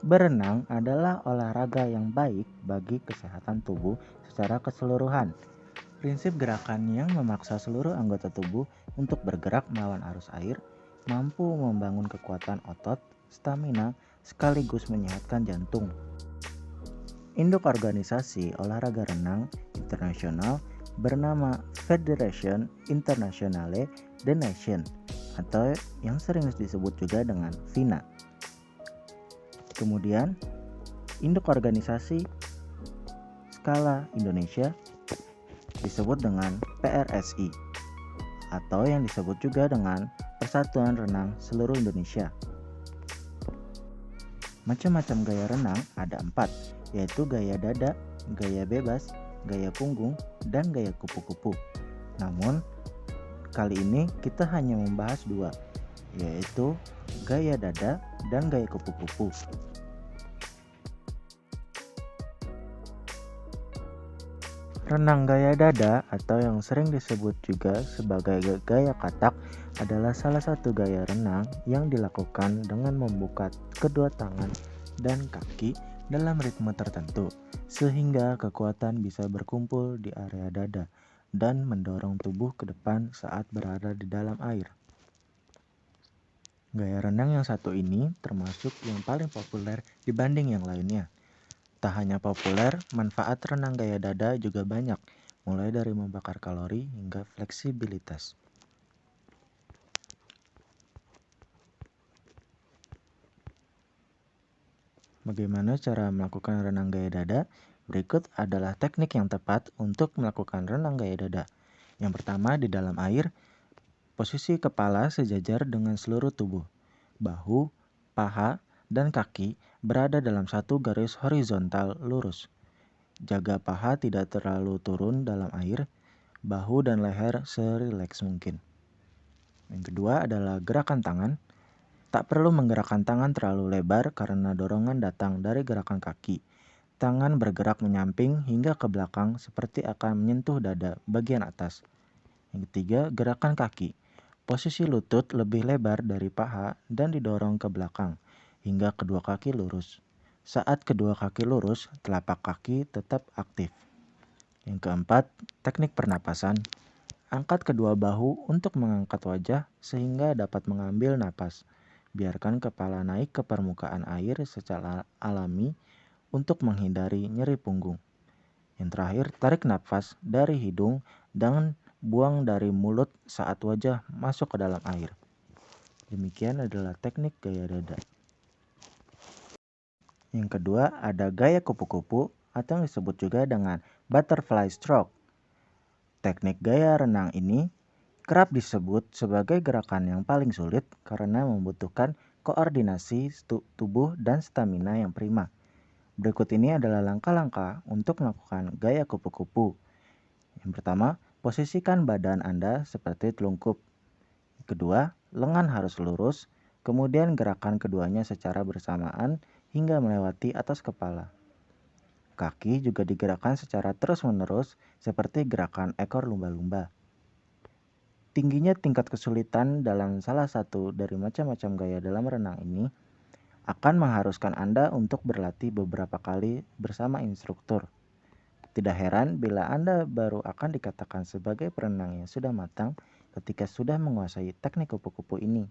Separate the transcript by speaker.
Speaker 1: Berenang adalah olahraga yang baik bagi kesehatan tubuh secara keseluruhan. Prinsip gerakan yang memaksa seluruh anggota tubuh untuk bergerak melawan arus air mampu membangun kekuatan otot, stamina, sekaligus menyehatkan jantung. Induk organisasi olahraga renang internasional bernama Fédération Internationale des Nations atau yang sering disebut juga dengan FINA. Kemudian, induk organisasi skala Indonesia disebut dengan PRSI atau yang disebut juga dengan Persatuan Renang Seluruh Indonesia. Macam-macam gaya renang ada 4, yaitu gaya dada, gaya bebas, gaya punggung, dan gaya kupu-kupu. Namun, kali ini kita hanya membahas 2, yaitu gaya dada dan gaya kupu-kupu. Renang gaya dada atau yang sering disebut juga sebagai gaya katak adalah salah satu gaya renang yang dilakukan dengan membuka kedua tangan dan kaki dalam ritme tertentu sehingga kekuatan bisa berkumpul di area dada dan mendorong tubuh ke depan saat berada di dalam air. Gaya renang yang satu ini termasuk yang paling populer dibanding yang lainnya. Tak hanya populer, manfaat renang gaya dada juga banyak, mulai dari membakar kalori hingga fleksibilitas. Bagaimana cara melakukan renang gaya dada? Berikut adalah teknik yang tepat untuk melakukan renang gaya dada. Yang pertama, di dalam air, posisi kepala sejajar dengan seluruh tubuh. Bahu, paha, dan kaki berada dalam satu garis horizontal lurus. Jaga paha tidak terlalu turun dalam air, bahu dan leher serileks mungkin. Yang kedua adalah gerakan tangan. Tak perlu menggerakkan tangan terlalu lebar karena dorongan datang dari gerakan kaki. Tangan bergerak menyamping hingga ke belakang seperti akan menyentuh dada bagian atas. Yang ketiga, gerakan kaki. Posisi lutut lebih lebar dari paha dan didorong ke belakang hingga kedua kaki lurus. Saat kedua kaki lurus, telapak kaki tetap aktif. Yang keempat, teknik pernapasan. Angkat kedua bahu untuk mengangkat wajah sehingga dapat mengambil napas. Biarkan kepala naik ke permukaan air secara alami untuk menghindari nyeri punggung. Yang terakhir, tarik nafas dari hidung dan buang dari mulut saat wajah masuk ke dalam air. Demikian adalah teknik gaya dada. Yang kedua ada gaya kupu-kupu atau yang disebut juga dengan butterfly stroke. Teknik gaya renang ini kerap disebut sebagai gerakan yang paling sulit karena membutuhkan koordinasi tubuh dan stamina yang prima. Berikut ini adalah langkah-langkah untuk melakukan gaya kupu-kupu. Yang pertama, posisikan badan Anda seperti telungkup. Kedua, lengan harus lurus, kemudian gerakan keduanya secara bersamaan hingga melewati atas kepala. Kaki juga digerakkan secara terus-menerus seperti gerakan ekor lumba-lumba. Tingginya tingkat kesulitan dalam salah satu dari macam-macam gaya dalam renang ini akan mengharuskan Anda untuk berlatih beberapa kali bersama instruktur. Tidak heran bila Anda baru akan dikatakan sebagai perenang yang sudah matang ketika sudah menguasai teknik kupu-kupu ini.